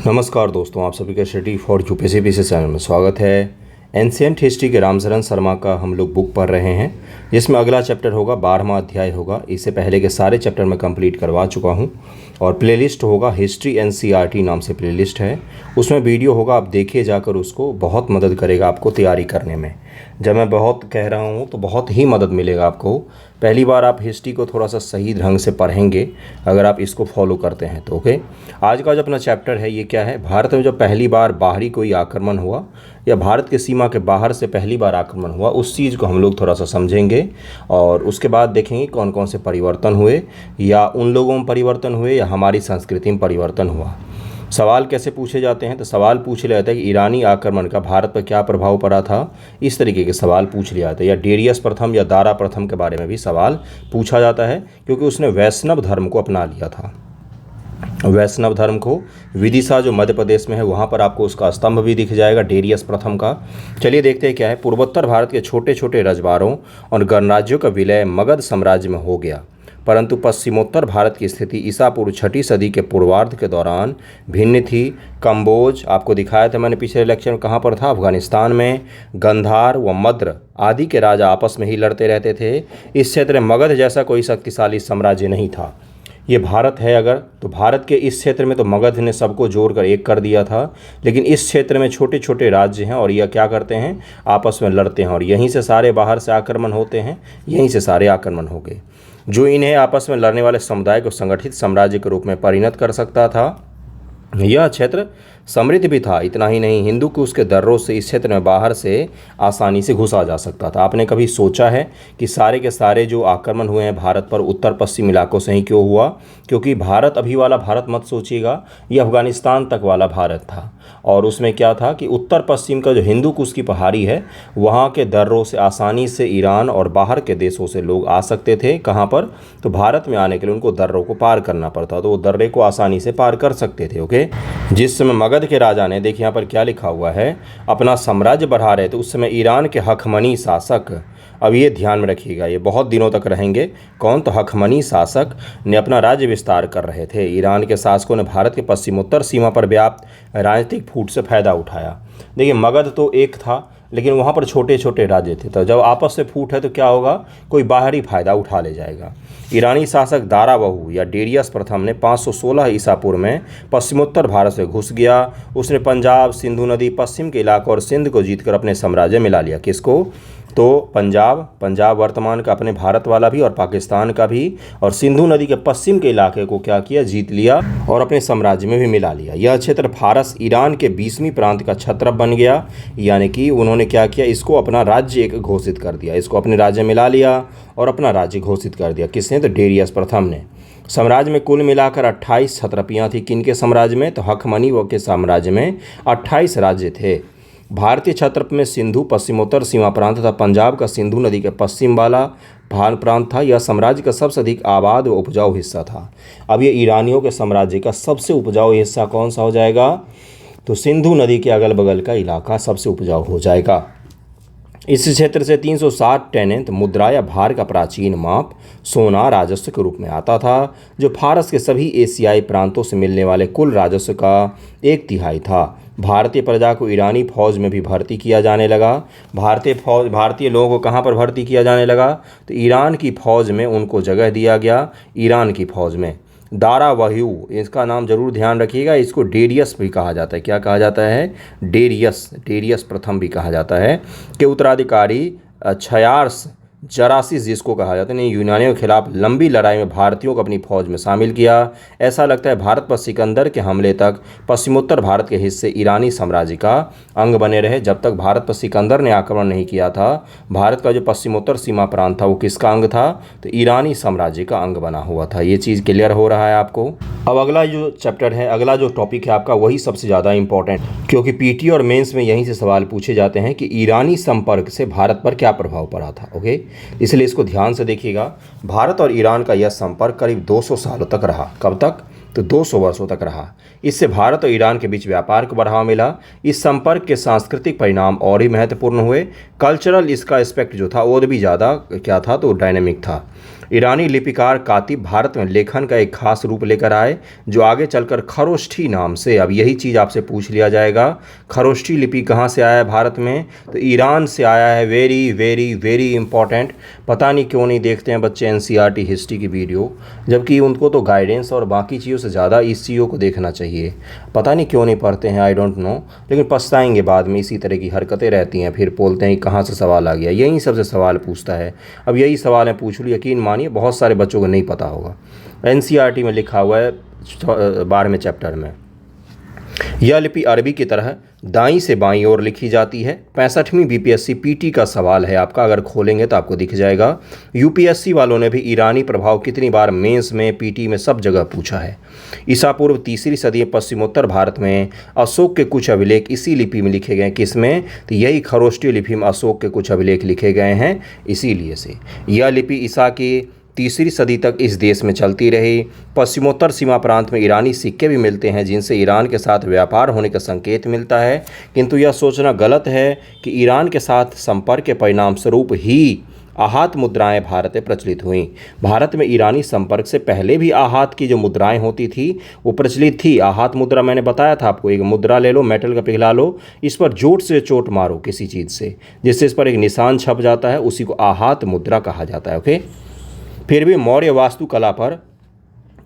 नमस्कार दोस्तों, आप सभी का स्टडी फॉर यूपीएससी से चैनल में स्वागत है। एंशिएंट हिस्ट्री के रामचरण शर्मा का हम लोग बुक पढ़ रहे हैं, जिसमें अगला चैप्टर होगा 12वां अध्याय होगा। इससे पहले के सारे चैप्टर मैं कंप्लीट करवा चुका हूं और प्लेलिस्ट होगा हिस्ट्री एनसीईआरटी नाम से प्लेलिस्ट है, उसमें वीडियो होगा, आप देखिए जाकर, उसको बहुत मदद करेगा आपको तैयारी करने में। जब मैं बहुत कह रहा हूँ तो बहुत ही मदद मिलेगा आपको। पहली बार आप हिस्ट्री को थोड़ा सा सही ढंग से पढ़ेंगे अगर आप इसको फॉलो करते हैं तो। ओके, आज का जो अपना चैप्टर है ये क्या है, भारत में जब पहली बार बाहरी कोई आक्रमण हुआ या भारत के सीमा के बाहर से पहली बार आक्रमण हुआ, उस चीज़ को हम लोग थोड़ा सा समझेंगे और उसके बाद देखेंगे कौन कौन से परिवर्तन हुए, या उन लोगों में परिवर्तन हुए या हमारी संस्कृति में परिवर्तन हुआ। सवाल कैसे पूछे जाते हैं, तो सवाल पूछ लिया जाता है कि ईरानी आक्रमण का भारत पर क्या प्रभाव पड़ा था, इस तरीके के सवाल पूछ लिया जाता है। या डेरियस प्रथम या दारा प्रथम के बारे में भी सवाल पूछा जाता है, क्योंकि उसने वैष्णव धर्म को अपना लिया था। वैष्णव धर्म को विदिशा जो मध्य प्रदेश में है वहाँ पर आपको उसका स्तंभ भी दिख जाएगा डेरियस प्रथम का। चलिए देखते हैं क्या है। पूर्वोत्तर भारत के छोटे छोटे रजवाड़ों और गणराज्यों का विलय मगध साम्राज्य में हो गया, परंतु पश्चिमोत्तर भारत की स्थिति ईसा पूर्व 6वीं सदी के पूर्वार्ध के दौरान भिन्न थी। कंबोज आपको दिखाया था मैंने पिछले लेक्चर में, कहाँ पर था, अफगानिस्तान में। गंधार व मद्र आदि के राजा आपस में ही लड़ते रहते थे। इस क्षेत्र में मगध जैसा कोई शक्तिशाली साम्राज्य नहीं था। ये भारत है अगर, तो भारत के इस क्षेत्र में तो मगध ने सबको जोड़कर एक कर दिया था, लेकिन इस क्षेत्र में छोटे छोटे राज्य हैं और यह क्या करते हैं, आपस में लड़ते हैं और यहीं से सारे बाहर से आक्रमण होते हैं, यहीं से सारे आक्रमण हो गए, जो इन्हें आपस में लड़ने वाले समुदाय को संगठित साम्राज्य के रूप में परिणत कर सकता था। यह क्षेत्र समृद्ध भी था। इतना ही नहीं, हिंदू कुश के दर्रों से इस क्षेत्र में बाहर से आसानी से घुसा जा सकता था। आपने कभी सोचा है कि सारे के सारे जो आक्रमण हुए हैं भारत पर उत्तर पश्चिम इलाकों से ही क्यों हुआ? क्योंकि भारत अभी वाला भारत मत सोचिएगा, ये अफगानिस्तान तक वाला भारत था और उसमें क्या था कि उत्तर पश्चिम का जो हिंदू कुश की पहाड़ी है वहाँ के दर्रों से आसानी से ईरान और बाहर के देशों से लोग आ सकते थे। कहाँ पर? तो भारत में आने के लिए उनको दर्रों को पार करना पड़ता, तो वो दर्रे को आसानी से पार कर सकते थे। ओके, जिस समय मगध के राजा ने, देखिए यहाँ पर क्या लिखा हुआ है, अपना साम्राज्य बढ़ा रहे थे, उस समय ईरान के हखमनी शासक, अब ये ध्यान में रखिएगा, ये बहुत दिनों तक रहेंगे। कौन? तो हखमनी शासक ने अपना राज्य विस्तार कर रहे थे। ईरान के शासकों ने भारत के पश्चिमोत्तर सीमा पर व्याप्त राजनीतिक फूट से फायदा उठाया। देखिए मगध तो एक था, लेकिन वहाँ पर छोटे छोटे राज्य थे, तो जब आपस से फूट है तो क्या होगा, कोई बाहरी फायदा उठा ले जाएगा। ईरानी शासक दाराबहू या डेरियस प्रथम ने 516 ईसा पूर्व में पश्चिमोत्तर भारत से घुस गया। उसने पंजाब, सिंधु नदी, पश्चिम के इलाकों और सिंध को जीतकर अपने साम्राज्य में ला लिया। किसको? तो पंजाब वर्तमान का अपने भारत वाला भी और पाकिस्तान का भी, और सिंधु नदी के पश्चिम के इलाके को क्या किया, जीत लिया और अपने साम्राज्य में भी मिला लिया। यह क्षेत्र फारस ईरान के 20वीं प्रांत का छत्रप बन गया, यानी कि उन्होंने क्या किया, इसको अपना राज्य एक घोषित कर दिया, इसको अपने राज्य में ला लिया और अपना राज्य घोषित कर दिया। किसने? तो डेरियस प्रथम ने। साम्राज्य में कुल मिलाकर 28 छत्रपियाँ थी। किनके साम्राज्य में? तो हखमनी के साम्राज्य में 28 राज्य थे। भारतीय छत्रप में सिंधु पश्चिमोत्तर सीमा प्रांत तथा पंजाब का सिंधु नदी के पश्चिम वाला प्रांत था। यह साम्राज्य का सबसे अधिक आबाद व उपजाऊ हिस्सा था। अब ये ईरानियों के साम्राज्य का सबसे उपजाऊ हिस्सा कौन सा हो जाएगा? तो सिंधु नदी के अगल बगल का इलाका सबसे उपजाऊ हो जाएगा। इस क्षेत्र से 360 टैलेंट मुद्रा या भार का प्राचीन माप सोना राजस्व के रूप में आता था, जो फारस के सभी एशियाई प्रांतों से मिलने वाले कुल राजस्व का 1/3 था। भारतीय प्रजा को ईरानी फौज में भी भर्ती किया जाने लगा। भारतीय लोगों को कहाँ पर भर्ती किया जाने लगा? तो ईरान की फौज में उनको जगह दिया गया, ईरान की फौज में। दारावहू, इसका नाम जरूर ध्यान रखिएगा, इसको डेरियस भी कहा जाता है। क्या कहा जाता है? डेरियस प्रथम भी कहा जाता है। के उत्तराधिकारी क्षयार्स जरासिस जिसको कहा जाता है ने यूनानियों के खिलाफ लंबी लड़ाई में भारतीयों को अपनी फौज में शामिल किया। ऐसा लगता है भारत पर सिकंदर के हमले तक पश्चिमोत्तर भारत के हिस्से ईरानी साम्राज्य का अंग बने रहे। जब तक भारत पर सिकंदर ने आक्रमण नहीं किया था, भारत का जो पश्चिमोत्तर सीमा प्रांत था वो किसका अंग था? तो ईरानी साम्राज्य का अंग बना हुआ था। ये चीज़ क्लियर हो रहा है आपको? अब अगला जो चैप्टर है, अगला जो टॉपिक है आपका, वही सबसे ज़्यादा इंपॉर्टेंट, क्योंकि पीटी और मेंस में यहीं से सवाल पूछे जाते हैं कि ईरानी संपर्क से भारत पर क्या प्रभाव पड़ा था। ओके, इसलिए इसको ध्यान से देखिएगा। भारत और ईरान का यह संपर्क करीब 200 सालों तक रहा। कब तक? तो 200 वर्षों तक रहा। इससे भारत और ईरान के बीच व्यापार को बढ़ावा मिला। इस संपर्क के सांस्कृतिक परिणाम और भी महत्वपूर्ण हुए। कल्चरल इसका एस्पेक्ट जो था और भी ज़्यादा क्या था, तो डायनेमिक था। ईरानी लिपिकार कातिब भारत में लेखन का एक खास रूप लेकर आए जो आगे चलकर खरोष्ठी नाम से, अब यही चीज़ आपसे पूछ लिया जाएगा, खरोष्ठी लिपि कहाँ से आया है भारत में? तो ईरान से आया है। Very very very important. पता नहीं क्यों नहीं देखते हैं बच्चे एनसीईआरटी हिस्ट्री की वीडियो, जबकि उनको तो गाइडेंस और बाकी चीज़ों से ज़्यादा इस चीज़ों को देखना चाहिए। पता नहीं क्यों नहीं पढ़ते हैं, आई डोंट नो, लेकिन पछताएंगे बाद में। इसी तरह की हरकतें रहती हैं, फिर बोलते हैं कहाँ से सवाल आ गया। यही सबसे सवाल पूछता है। अब यही सवाल है, पूछ लो, यकीन मानिए बहुत सारे बच्चों को नहीं पता होगा। एनसीईआरटी में लिखा हुआ है 12वें चैप्टर में, यह लिपि अरबी की तरह दाईं से बाईं ओर लिखी जाती है। 65वीं बीपीएससी पीटी का सवाल है आपका, अगर खोलेंगे तो आपको दिख जाएगा। यूपीएससी वालों ने भी ईरानी प्रभाव कितनी बार मेंस में, पीटी में, सब जगह पूछा है। ईसा पूर्व 3री सदी में पश्चिमोत्तर भारत में अशोक के कुछ अभिलेख इसी लिपि में लिखे गए। किसमें? तो यही खरोष्ठी लिपि में अशोक के कुछ अभिलेख लिखे गए हैं। इसीलिए से यह लिपि ईसा की 3री सदी तक इस देश में चलती रही। पश्चिमोत्तर सीमा प्रांत में ईरानी सिक्के भी मिलते हैं जिनसे ईरान के साथ व्यापार होने का संकेत मिलता है, किंतु यह सोचना गलत है कि ईरान के साथ संपर्क के परिणाम स्वरूप ही आहत मुद्राएं भारत में प्रचलित हुईं। भारत में ईरानी संपर्क से पहले भी आहत की जो मुद्राएं होती थी वो प्रचलित थी। आहत मुद्रा मैंने बताया था आपको, एक मुद्रा ले लो, मेटल का पिघला लो, इस पर जोर से चोट मारो किसी चीज़ से, जिससे इस पर एक निशान छप जाता है, उसी को आहत मुद्रा कहा जाता है। ओके। फिर भी मौर्य वास्तुकला पर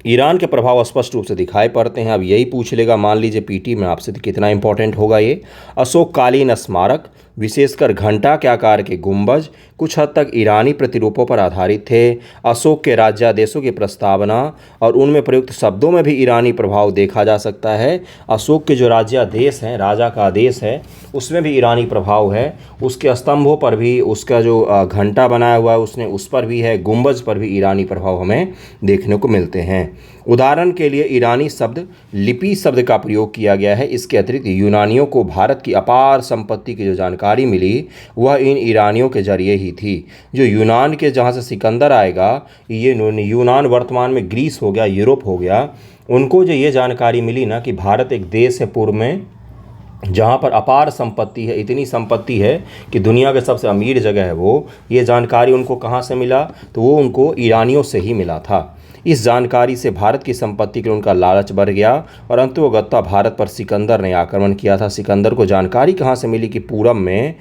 ईरान के प्रभाव स्पष्ट रूप से दिखाई पड़ते हैं। अब यही पूछ लेगा, मान लीजिए पीटी में आपसे, तो कितना इंपॉर्टेंट होगा ये। अशोककालीन स्मारक, विशेषकर घंटा के आकार के गुंबज, कुछ हद तक ईरानी प्रतिरूपों पर आधारित थे। अशोक के राज्यादेशों की प्रस्तावना और उनमें प्रयुक्त शब्दों में भी ईरानी प्रभाव देखा जा सकता है। अशोक के जो राज्यादेश हैं, राजा का आदेश है, उसमें भी ईरानी प्रभाव है। उसके स्तंभों पर भी, उसका जो घंटा बनाया हुआ है उसने, उस पर भी है, गुंबज पर भी ईरानी प्रभाव हमें देखने को मिलते हैं। उदाहरण के लिए ईरानी शब्द लिपि शब्द का प्रयोग किया गया है। इसके अतिरिक्त यूनानियों को भारत की अपार संपत्ति की जो जानकारी मिली वह इन ईरानियों के जरिए ही थी। जो यूनान के, जहाँ से सिकंदर आएगा, ये यूनान वर्तमान में ग्रीस हो गया, यूरोप हो गया, उनको जो ये जानकारी मिली ना कि भारत एक देश है पूर्व में जहाँ पर अपार संपत्ति है, इतनी संपत्ति है कि दुनिया के सबसे अमीर जगह है वो, ये जानकारी उनको कहाँ से मिला? तो वो उनको ईरानियों से ही मिला था। इस जानकारी से भारत की संपत्ति के लिए उनका लालच बढ़ गया और अंततः भारत पर सिकंदर ने आक्रमण किया था। सिकंदर को जानकारी कहाँ से मिली कि पूरब में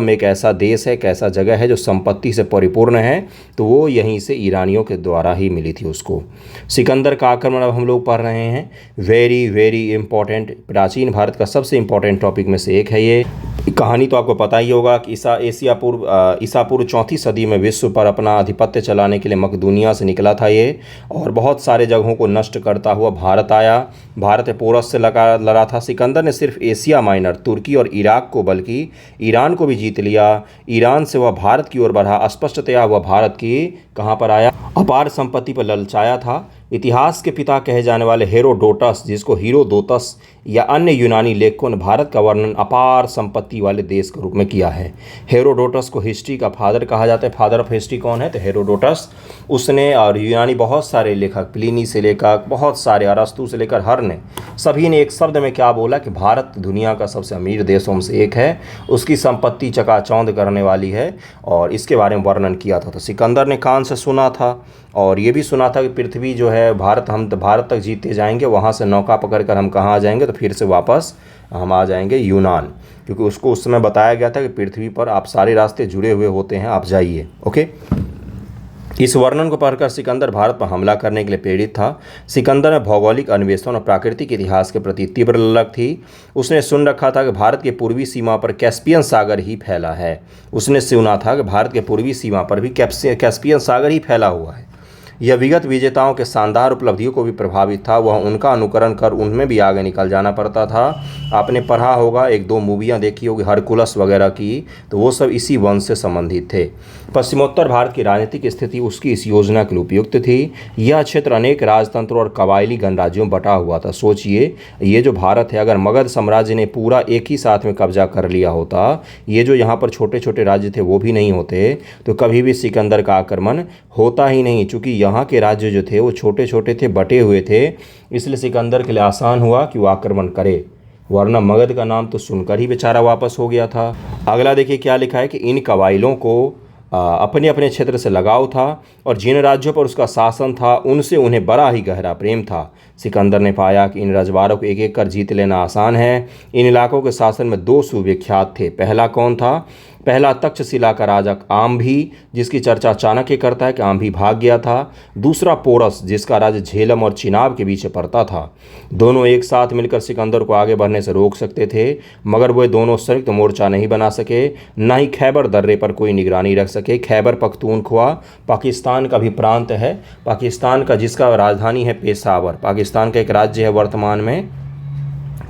एक ऐसा देश है, एक ऐसा जगह है जो संपत्ति से परिपूर्ण है, तो वो यहीं से ईरानियों के द्वारा ही मिली थी उसको। सिकंदर का आक्रमण अब हम लोग पढ़ रहे हैं। वेरी वेरी इंपॉर्टेंट, प्राचीन भारत का सबसे इंपॉर्टेंट टॉपिक में से एक है ये। कहानी तो आपको पता ही होगा कि ईसा पूर्व 4वीं सदी में विश्व पर अपना आधिपत्य चलाने के लिए मकदूनिया से निकला था ये, और बहुत सारे जगहों को नष्ट करता हुआ भारत आया। भारत पोरस से लड़ा था। सिकंदर ने सिर्फ एशिया माइनर, तुर्की और इराक को, बल्कि ईरान को भी जीत लिया। ईरान से वह भारत की ओर बढ़ा। स्पष्टतया वह भारत की कहाँ पर आया? अपार संपत्ति पर ललचाया था। इतिहास के पिता कहे जाने वाले हेरोडोटस, जिसको हीरोदोतस या अन्य यूनानी लेखकों ने भारत का वर्णन अपार संपत्ति वाले देश के रूप में किया है। हेरोडोटस को हिस्ट्री का फादर कहा जाता है। फादर ऑफ हिस्ट्री कौन है? तो हेरोडोटस। उसने, और यूनानी बहुत सारे लेखक, प्लिनी से लेकर बहुत सारे, अरस्तु से लेकर हर ने, सभी ने एक शब्द में क्या बोला कि भारत दुनिया का सबसे अमीर देशों में से एक है, उसकी संपत्ति चकाचौंध करने वाली है, और इसके बारे में वर्णन किया था। तो सिकंदर ने कान से सुना था और ये भी सुना था कि पृथ्वी जो है हम भारत तक जीते जाएंगे, वहाँ से नौका पकड़कर हम कहाँ आ जाएंगे? तो फिर से वापस हम आ जाएंगे यूनान, क्योंकि उसको उस समय बताया गया था कि पृथ्वी पर आप सारे रास्ते जुड़े हुए होते हैं, आप जाइए। ओके। इस वर्णन को पढ़कर सिकंदर भारत पर हमला करने के लिए प्रेरित था। सिकंदर में भौगोलिक अन्वेषण और प्राकृतिक इतिहास के प्रति तीव्र ललक थी। उसने सुन रखा था कि भारत के पूर्वी सीमा पर कैस्पियन सागर ही फैला है। उसने सुना था कि भारत के पूर्वी सीमा पर भी कैस्पियन सागर ही फैला हुआ है। यह विगत विजेताओं के शानदार उपलब्धियों को भी प्रभावित था। वह उनका अनुकरण कर उनमें भी आगे निकल जाना पड़ता था। आपने पढ़ा होगा, 1-2 मूवियाँ देखी होगी हरकुलस वगैरह की, तो वो सब इसी वंश से संबंधित थे। पश्चिमोत्तर भारत की राजनीतिक स्थिति उसकी इस योजना के लिए उपयुक्त थी। यह क्षेत्र अनेक राजतंत्रों और कबायली गणराज्यों में बटा हुआ था। सोचिए, ये जो भारत है, अगर मगध साम्राज्य ने पूरा एक ही साथ में कब्जा कर लिया होता, ये जो यहाँ पर छोटे छोटे राज्य थे वो भी नहीं होते, तो कभी भी सिकंदर का आक्रमण होता ही नहीं। चूँकि यहाँ के राज्य जो थे वो छोटे छोटे थे, बटे हुए थे, इसलिए सिकंदर के लिए आसान हुआ कि वो आक्रमण करे, वरना मगध का नाम तो सुनकर ही बेचारा वापस हो गया था। अगला देखिए क्या लिखा है कि इन कबाइलों को अपने अपने क्षेत्र से लगाव था और जिन राज्यों पर उसका शासन था उनसे उन्हें बड़ा ही गहरा प्रेम था। सिकंदर ने पाया कि इन रजवाड़ों को एक एक कर जीत लेना आसान है। इन इलाकों के शासन में दो सुविख्यात थे। पहला कौन था? पहला तक्षशिला का राजा आम्भी, जिसकी चर्चा चाणक्य करता है कि आम्भी भाग गया था। दूसरा पोरस, जिसका राज्य झेलम और चिनाब के बीच पड़ता था। दोनों एक साथ मिलकर सिकंदर को आगे बढ़ने से रोक सकते थे, मगर वे दोनों संयुक्त मोर्चा नहीं बना सके, न ही खैबर दर्रे पर कोई निगरानी रख सके। खैबर पख्तूनख्वा पाकिस्तान का भी प्रांत है, पाकिस्तान का, जिसका राजधानी है पेशावर। पाकिस्तान का एक राज्य है वर्तमान में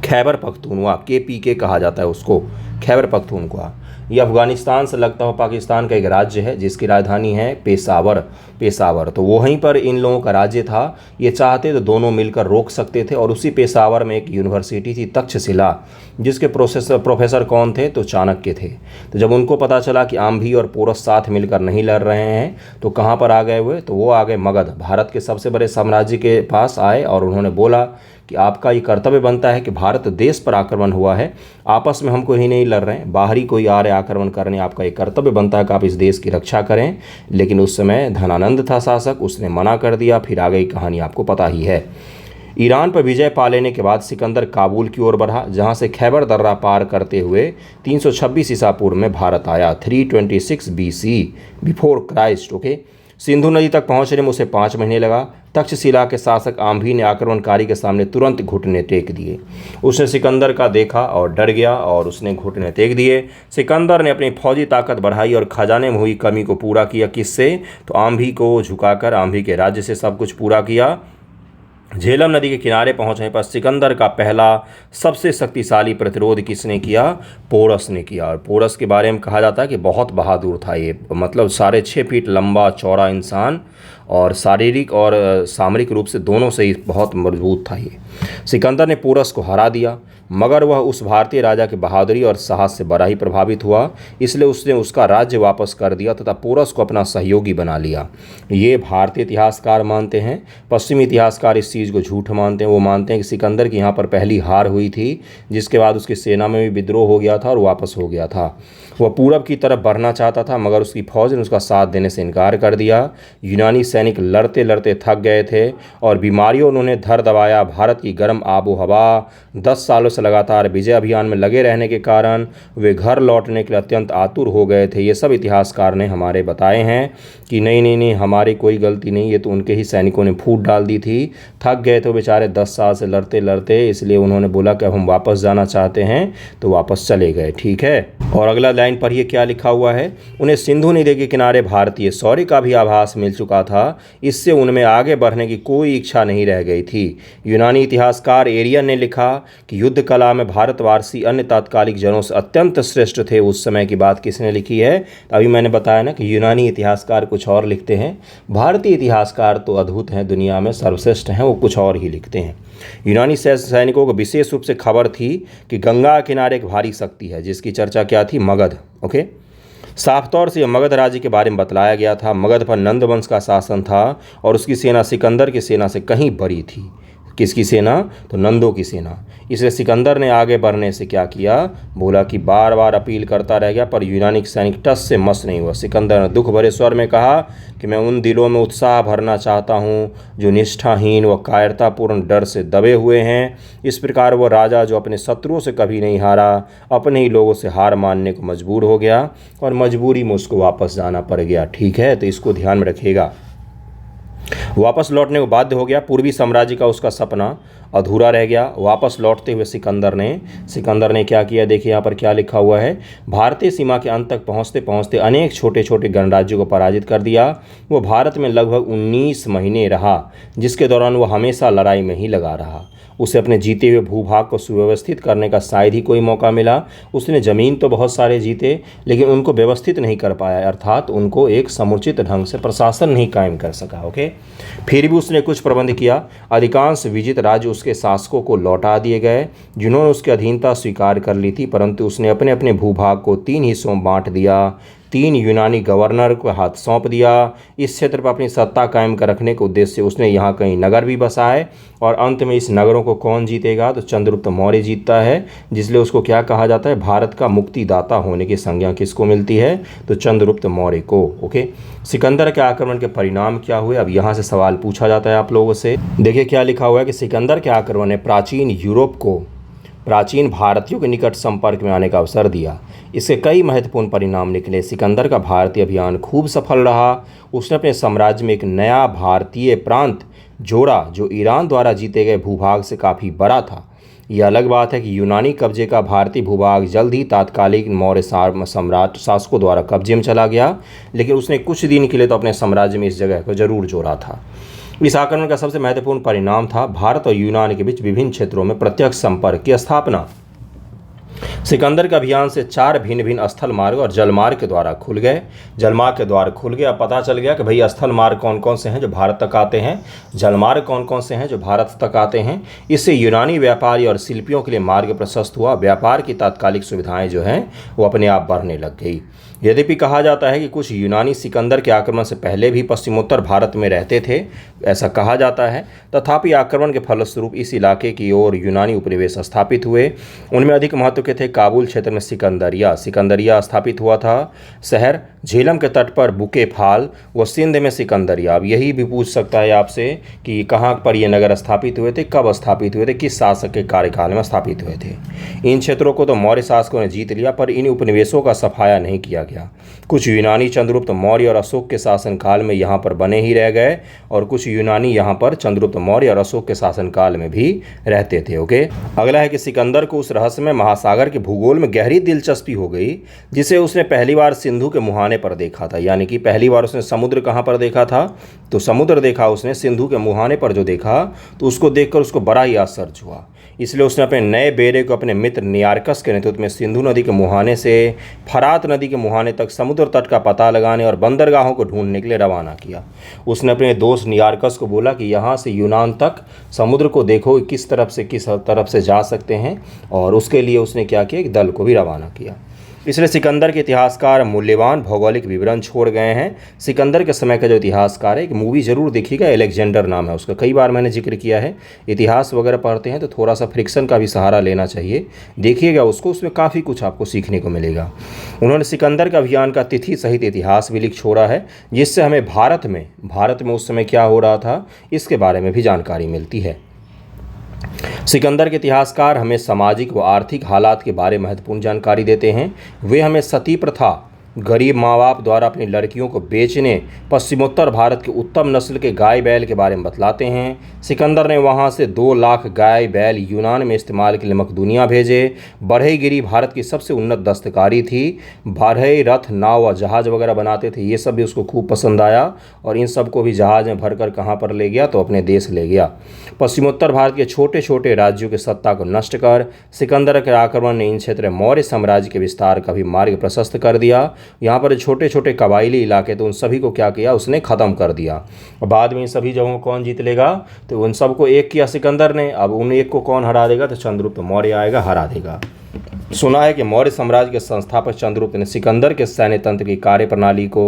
खैबर पख्तूनख्वा, KPK कहा जाता है उसको, खैबर पख्तूनख्वा। ये अफ़गानिस्तान से लगता हुआ पाकिस्तान का एक राज्य है जिसकी राजधानी है पेशावर। तो वहीं पर इन लोगों का राज्य था। ये चाहते तो दोनों मिलकर रोक सकते थे। और उसी पेशावर में एक यूनिवर्सिटी थी तक्षशिला, जिसके प्रोफेसर कौन थे? तो चाणक्य थे। तो जब उनको पता चला कि आम्भी और पोरस साथ मिलकर नहीं लड़ रहे हैं तो कहाँ पर आ गए हुए? तो वो आ गए मगध, भारत के सबसे बड़े साम्राज्य के पास आए और उन्होंने बोला कि आपका ये कर्तव्य बनता है कि भारत देश पर आक्रमण हुआ है, आपस में हम कोई नहीं लड़ रहे हैं, बाहरी कोई आ रहे आक्रमण करने, आपका ये कर्तव्य बनता है कि आप इस देश की रक्षा करें। लेकिन उस समय धनानंद था शासक, उसने मना कर दिया। फिर आगे की कहानी आपको पता ही है। ईरान पर विजय पा लेने के बाद सिकंदर काबुल की ओर बढ़ा, जहां से खैबर दर्रा पार करते हुए 326 ईसा पूर्व में भारत आया। 326 BC before Christ. Okay, Sindhu नदी तक पहुंचने में उसे 5 महीने लगा। तक्षशिला के शासक आम्भी ने आक्रमणकारी के सामने तुरंत घुटने टेक दिए। उसने सिकंदर का देखा और डर गया और उसने घुटने टेक दिए। सिकंदर ने अपनी फौजी ताकत बढ़ाई और खजाने में हुई कमी को पूरा किया। किससे? तो आम्भी को झुकाकर आम्भी के राज्य से सब कुछ पूरा किया। झेलम नदी के किनारे पहुंचने पर सिकंदर का पहला सबसे शक्तिशाली प्रतिरोध किसने किया? पोरस ने किया। और पोरस के बारे में कहा जाता है कि बहुत बहादुर था ये, मतलब 6.5 फीट लंबा चौड़ा इंसान और शारीरिक और सामरिक रूप से दोनों से ही बहुत मजबूत था ये। सिकंदर ने पोरस को हरा दिया, मगर वह उस भारतीय राजा की बहादुरी और साहस से बड़ा ही प्रभावित हुआ, इसलिए उसने उसका राज्य वापस कर दिया तथा पोरस को अपना सहयोगी बना लिया। ये भारतीय इतिहासकार मानते हैं। पश्चिमी इतिहासकार इस चीज़ को झूठ मानते हैं। वो मानते हैं कि सिकंदर की यहाँ पर पहली हार हुई थी, जिसके बाद उसकी सेना में भी विद्रोह हो गया था और वापस हो गया था। वह पूरब की तरफ बढ़ना चाहता था, मगर उसकी फौज ने उसका साथ देने से इनकार कर दिया। यूनानी सैनिक लड़ते लड़ते थक गए थे और बीमारियों ने उन्हें धर दबाया। भारत की गर्म आबो हवा, 10 सालों से लगातार विजय अभियान में लगे रहने के कारण वे घर लौटने के लिए अत्यंत आतुर हो गए थे। ये सब इतिहासकार ने हमारे बताए हैं कि नहीं, हमारी कोई गलती नहीं, ये तो उनके ही सैनिकों ने फूट डाल दी थी। थक गए थे बेचारे 10 साल से लड़ते लड़ते, इसलिए उन्होंने बोला कि अब हम वापस जाना चाहते हैं, तो वापस चले गए। ठीक है, और अगला लाइन पढ़िए क्या लिखा हुआ है। उन्हें सिंधु नदी के किनारे भारतीय शौर्य का भी आभास मिल चुका था, इससे उनमें आगे बढ़ने की कोई इच्छा नहीं रह गई थी। यूनानी इतिहासकार एरियन ने लिखा कि युद्ध कला में भारतवासी अन्य तात्कालिक जनों से अत्यंत श्रेष्ठ थे। उस समय की बात किसने लिखी है? अभी मैंने बताया ना कि यूनानी इतिहासकार कुछ और लिखते हैं, भारतीय इतिहासकार तो अद्भुत हैं, दुनिया में सर्वश्रेष्ठ हैं, वो कुछ और ही लिखते हैं। यूनानी सैनिकों को विशेष रूप से खबर थी कि गंगा किनारे एक भारी शक्ति है, जिसकी चर्चा क्या थी? मगध। ओके, साफ तौर से मगध राज्य के बारे में बतलाया गया था। मगध पर नंद वंश का शासन था और उसकी सेना सिकंदर की सेना से कहीं बड़ी थी। किसकी सेना? तो नंदों की सेना। इसलिए सिकंदर ने आगे बढ़ने से क्या किया? बोला कि बार बार अपील करता रह गया, पर यूनानी सैनिक टस से मस नहीं हुआ। सिकंदर ने दुख भरे स्वर में कहा कि मैं उन दिलों में उत्साह भरना चाहता हूँ जो निष्ठाहीन व कायरतापूर्ण डर से दबे हुए हैं। इस प्रकार वो राजा जो अपने शत्रुओं से कभी नहीं हारा, अपने ही लोगों से हार मानने को मजबूर हो गया और मजबूरी में उसको वापस जाना पड़ गया। ठीक है, तो इसको ध्यान में रखिएगा। वापस लौटने को बाध्य हो गया। पूर्वी साम्राज्य का उसका सपना अधूरा रह गया। वापस लौटते हुए सिकंदर ने क्या किया? देखिए यहाँ पर क्या लिखा हुआ है। भारतीय सीमा के अंत तक पहुँचते पहुँचते अनेक छोटे छोटे गणराज्यों को पराजित कर दिया। वो भारत में लगभग 19 महीने रहा, जिसके दौरान वो हमेशा लड़ाई में ही लगा रहा। उसे अपने जीते हुए भूभाग को सुव्यवस्थित करने का शायद ही कोई मौका मिला। उसने ज़मीन तो बहुत सारे जीते, लेकिन उनको व्यवस्थित नहीं कर पाया, अर्थात उनको एक समुचित ढंग से प्रशासन नहीं कायम कर सका। ओके, फिर भी उसने कुछ प्रबंध किया। अधिकांश विजित राज्य उसके शासकों को लौटा दिए गए, जिन्होंने उसकी अधीनता स्वीकार कर ली थी, परंतु उसने अपने अपने भूभाग को 3 हिस्सों में बांट दिया। 3 यूनानी गवर्नर को हाथ सौंप दिया। इस क्षेत्र पर अपनी सत्ता कायम कर रखने के उद्देश्य से उसने यहाँ कई नगर भी बसाए और अंत में इस नगरों को कौन जीतेगा, तो चंद्रगुप्त मौर्य जीतता है, जिसलिए उसको क्या कहा जाता है, भारत का मुक्तिदाता होने की संज्ञा किसको मिलती है, तो चंद्रगुप्त मौर्य को। ओके, सिकंदर के आक्रमण के परिणाम क्या हुए, अब यहाँ से सवाल पूछा जाता है आप लोगों से। देखिए क्या लिखा हुआ है कि सिकंदर के आक्रमण ने प्राचीन यूरोप को प्राचीन भारतीयों के निकट संपर्क में आने का अवसर दिया। इसके कई महत्वपूर्ण परिणाम निकले। सिकंदर का भारतीय अभियान खूब सफल रहा। उसने अपने साम्राज्य में एक नया भारतीय प्रांत जोड़ा जो ईरान द्वारा जीते गए भूभाग से काफ़ी बड़ा था। यह अलग बात है कि यूनानी कब्जे का भारतीय भूभाग जल्द ही तात्कालिक मौर्य सम्राट शासकों द्वारा कब्जे में चला गया, लेकिन उसने कुछ दिन के लिए तो अपने साम्राज्य में इस जगह को जरूर जोड़ा था। इस आक्रमण का सबसे महत्वपूर्ण परिणाम था भारत और यूनान के बीच विभिन्न क्षेत्रों में प्रत्यक्ष संपर्क की स्थापना। सिकंदर के अभियान से 4 भिन्न भिन्न स्थल मार्ग और जल मार्ग के द्वारा खुल गए। जलमार्ग के द्वार खुल गया, पता चल गया कि भाई स्थल मार्ग कौन कौन से हैं जो भारत तक आते हैं, जलमार्ग कौन कौन से हैं जो भारत तक आते हैं। इससे यूनानी व्यापारी और शिल्पियों के लिए मार्ग प्रशस्त हुआ। व्यापार की तात्कालिक सुविधाएं जो हैं वो अपने आप बढ़ने लग गई। यद्यपि कहा जाता है कि कुछ यूनानी सिकंदर के आक्रमण से पहले भी पश्चिमोत्तर भारत में रहते थे, ऐसा कहा जाता है, तथापि आक्रमण के फलस्वरूप इस इलाके की ओर यूनानी उपनिवेश स्थापित हुए। उनमें अधिक महत्व के थे काबुल क्षेत्र में सिकंदरिया स्थापित हुआ था शहर, झेलम के तट पर बुके फाल व सिंध में सिकंदरिया। अब यही भी पूछ सकता है आपसे कि कहाँ पर ये नगर स्थापित हुए थे, कब स्थापित हुए थे, किस शासक के कार्यकाल में स्थापित हुए थे। इन क्षेत्रों को तो मौर्य शासकों ने जीत लिया, पर इन उपनिवेशों का सफाया नहीं किया गया। कुछ यूनानी चंद्रगुप्त मौर्य और अशोक के शासनकाल में यहाँ पर बने ही रह गए और कुछ यूनानी यहाँ पर चंद्रगुप्त मौर्य और अशोक के शासनकाल में भी रहते थे। ओके, अगला है कि सिकंदर को उस रहस्यमय महासागर के भूगोल में गहरी दिलचस्पी हो गई जिसे उसने पहली बार सिंधु के मुहाने पर देखा था। यानी कि पहली बार उसने समुद्र कहाँ पर देखा था, तो समुद्र देखा उसने सिंधु के मुहाने पर जो देखा, तो उसको देखकर उसको बड़ा ही आश्चर्य हुआ। इसलिए उसने अपने नए बेड़े को अपने मित्र नियार्कस के नेतृत्व में सिंधु नदी के मुहाने से फरात नदी के मुहाने तक समुद्र तट का पता लगाने और बंदरगाहों को ढूंढने के लिए रवाना किया। उसने अपने दोस्त नियार्कस को बोला कि यहाँ से यूनान तक समुद्र को देखो किस तरफ से जा सकते हैं, और उसके लिए उसने क्या किया, एक दल को भी रवाना किया। इसलिए सिकंदर के इतिहासकार मूल्यवान भौगोलिक विवरण छोड़ गए हैं। सिकंदर के समय का जो इतिहासकार है, एक मूवी जरूर देखिएगा, एलेक्जेंडर नाम है उसका, कई बार मैंने जिक्र किया है। इतिहास वगैरह पढ़ते हैं तो थोड़ा सा फ्रिक्शन का भी सहारा लेना चाहिए, देखिएगा उसको, उसमें काफ़ी कुछ आपको सीखने को मिलेगा। उन्होंने सिकंदर के अभियान का तिथि सहित इतिहास भी लिख छोड़ा है, जिससे हमें भारत में उस समय क्या हो रहा था इसके बारे में भी जानकारी मिलती है। सिकंदर के इतिहासकार हमें सामाजिक व आर्थिक हालात के बारे में महत्वपूर्ण जानकारी देते हैं। वे हमें सती प्रथा, गरीब माँ बाप द्वारा अपनी लड़कियों को बेचने, पश्चिमोत्तर भारत के उत्तम नस्ल के गाय बैल के बारे में बतलाते हैं। सिकंदर ने वहाँ से 2 लाख गाय बैल यूनान में इस्तेमाल के लिए मकदूनिया भेजे। बढ़ईगिरी भारत की सबसे उन्नत दस्तकारी थी। बढ़ई रथ, नाव व जहाज़ वगैरह बनाते थे, ये सब भी उसको खूब पसंद आया और इन सब को भी जहाज़ में भरकर कहाँ पर ले गया, तो अपने देश ले गया। पश्चिमोत्तर भारत के छोटे छोटे राज्यों की सत्ता को नष्ट कर सिकंदर के आक्रमण ने इन क्षेत्र में मौर्य साम्राज्य के विस्तार का भी मार्ग प्रशस्त कर दिया। यहाँ पर छोटे छोटे कबायली इलाके तो उन सभी को क्या किया, उसने ख़त्म कर दिया। और बाद में इन सभी जगहों को कौन जीत लेगा, तो उन सबको एक किया सिकंदर ने। अब उन एक को कौन हरा देगा, तो चंद्रगुप्त मौर्य आएगा, हरा देगा। सुना है कि मौर्य साम्राज्य के संस्थापक चंद्रगुप्त ने सिकंदर के सैन्य तंत्र की कार्यप्रणाली को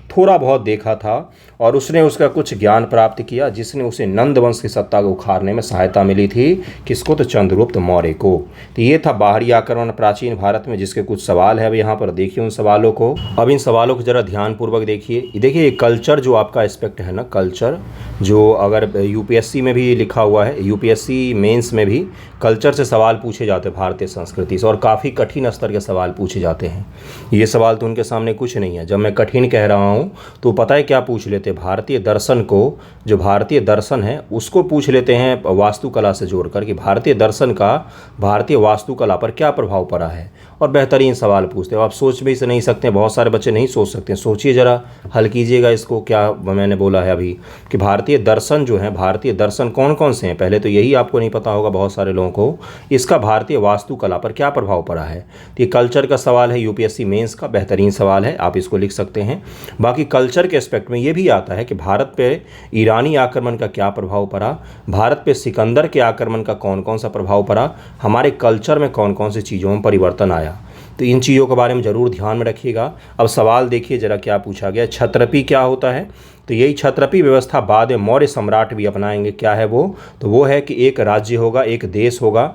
थोड़ा बहुत देखा था और उसने उसका कुछ ज्ञान प्राप्त किया, जिसने उसे नंद वंश की सत्ता को उखाड़ने में सहायता मिली थी। किसको, तो चंद्रगुप्त मौर्य को। तो ये था बाहरी आक्रमण प्राचीन भारत में, जिसके कुछ सवाल है। अब यहाँ पर देखिए उन सवालों को, अब इन सवालों को जरा ध्यानपूर्वक देखिए। देखिए कल्चर जो आपका एस्पेक्ट है ना, कल्चर जो अगर यूपीएससी में भी लिखा हुआ है, यूपीएससी मेंस में भी कल्चर से सवाल पूछे जाते हैं भारतीय संस्कृति से, और काफ़ी कठिन स्तर के सवाल पूछे जाते हैं। ये सवाल तो उनके सामने कुछ नहीं है। जब मैं कठिन कह रहा हूँ तो पता है क्या पूछ लेते, भारतीय दर्शन को, जो भारतीय दर्शन है उसको पूछ लेते हैं वास्तुकला से जोड़कर कि भारतीय दर्शन का भारतीय वास्तुकला पर क्या प्रभाव पड़ा है, और बेहतरीन सवाल पूछते हो। आप सोच भी से नहीं सकते, बहुत सारे बच्चे नहीं सोच सकते। सोचिए ज़रा, हल कीजिएगा इसको। क्या मैंने बोला है अभी कि भारतीय दर्शन जो है, भारतीय दर्शन कौन कौन से हैं, पहले तो यही आपको नहीं पता होगा बहुत सारे लोगों को, इसका भारतीय वास्तुकला पर क्या प्रभाव पड़ा है। तो ये कल्चर का सवाल है, यूपीएससी मेंस का बेहतरीन सवाल है, आप इसको लिख सकते हैं। बाकी कल्चर के एस्पेक्ट में ये भी आता है कि भारत पे ईरानी आक्रमण का क्या प्रभाव पड़ा, भारत पे सिकंदर के आक्रमण का कौन कौन सा प्रभाव पड़ा, हमारे कल्चर में कौन कौन सी चीज़ों में परिवर्तन आया। तो इन चीज़ों के बारे में ज़रूर ध्यान में रखिएगा। अब सवाल देखिए ज़रा क्या पूछा गया, क्षत्रपी क्या होता है? तो यही क्षत्रपी व्यवस्था बाद में मौर्य सम्राट भी अपनाएंगे। क्या है वो? तो वो है कि एक राज्य होगा, एक देश होगा,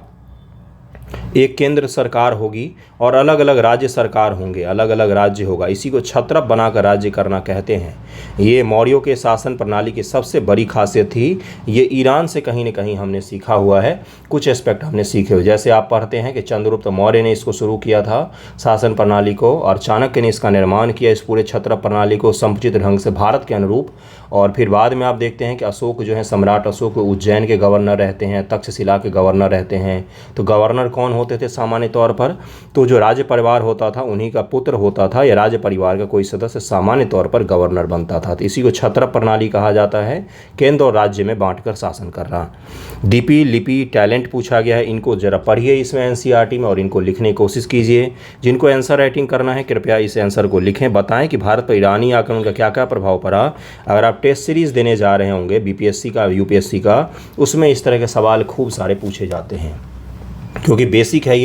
एक केंद्र सरकार होगी और अलग अलग राज्य सरकार होंगे, अलग अलग राज्य होगा। इसी को क्षत्रप बनाकर राज्य करना कहते हैं। ये मौर्यों के शासन प्रणाली की सबसे बड़ी खासियत थी। ये ईरान से कहीं न कहीं हमने सीखा हुआ है, कुछ एस्पेक्ट हमने सीखे हुए। जैसे आप पढ़ते हैं कि चंद्रगुप्त मौर्य ने इसको शुरू किया था शासन प्रणाली को, और चाणक्य ने इसका निर्माण किया, इस पूरे क्षत्रप प्रणाली को समुचित ढंग से भारत के अनुरूप। और फिर बाद में आप देखते हैं कि अशोक जो है, सम्राट अशोक उज्जैन के गवर्नर रहते हैं, तक्षशिला के गवर्नर रहते हैं। तो गवर्नर कौन होते थे सामान्य तौर पर? तो जो राज्य परिवार होता था उन्हीं का पुत्र होता था, या राज्य परिवार का कोई सदस्य सामान्य तौर पर गवर्नर बनता था। तो इसी को क्षत्रप प्रणाली कहा जाता है, केंद्र और राज्य में बांटकर शासन कर रहा। डीपी, लिपि, टैलेंट पूछा गया है, इनको जरा पढ़िए इसमें एनसीईआरटी में और इनको लिखने की कोशिश कीजिए। जिनको आंसर राइटिंग करना है कृपया इस आंसर को लिखें। बताएं कि भारत पर ईरानी आक्रमण का क्या क्या प्रभाव पड़ा। अगर आप टेस्ट सीरीज़ देने जा रहे होंगे बीपीएससी का, यूपीएससी का, उसमें इस तरह के सवाल खूब सारे पूछे जाते हैं, क्योंकि बेसिक है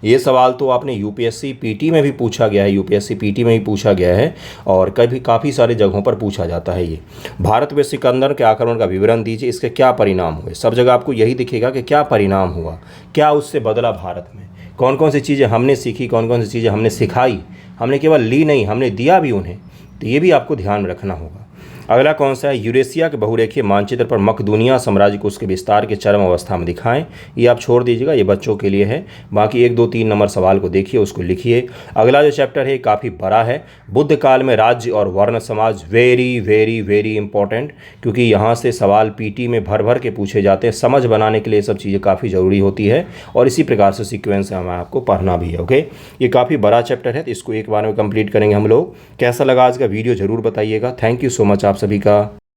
ये सवाल तो आपने यूपीएससी पीटी में भी पूछा गया है, यूपीएससी पीटी में भी पूछा गया है, और कभी काफ़ी सारे जगहों पर पूछा जाता है। ये भारत पे सिकंदर के आक्रमण का विवरण दीजिए, इसके क्या परिणाम हुए। सब जगह आपको यही दिखेगा कि क्या परिणाम हुआ, क्या उससे बदला भारत में, कौन कौन सी चीज़ें हमने सीखी, कौन कौन सी चीज़ें हमने सिखाई, हमने केवल ली नहीं, हमने दिया भी उन्हें। तो ये भी आपको ध्यान में रखना होगा। अगला कौन सा है? यूरेशिया के बहुरेखीय मानचित्र पर मकदूनिया साम्राज्य को उसके विस्तार के चरम अवस्था में दिखाएं। ये आप छोड़ दीजिएगा, ये बच्चों के लिए है। बाकी 1, 2, 3 नंबर सवाल को देखिए, उसको लिखिए। अगला जो चैप्टर है काफ़ी बड़ा है, बुद्ध काल में राज्य और वर्ण समाज। वेरी वेरी वेरी इंपॉर्टेंट, क्योंकि यहाँ से सवाल पीटी में भर भर के पूछे जाते हैं। समझ बनाने के लिए सब चीज़ें काफ़ी ज़रूरी होती है, और इसी प्रकार से सीक्वेंस हमें आपको पढ़ना भी है। ओके, ये काफ़ी बड़ा चैप्टर है, तो इसको एक बार में कंप्लीट करेंगे हम लोग। कैसा लगा आज का वीडियो ज़रूर बताइएगा। थैंक यू सो मच आप सभी का।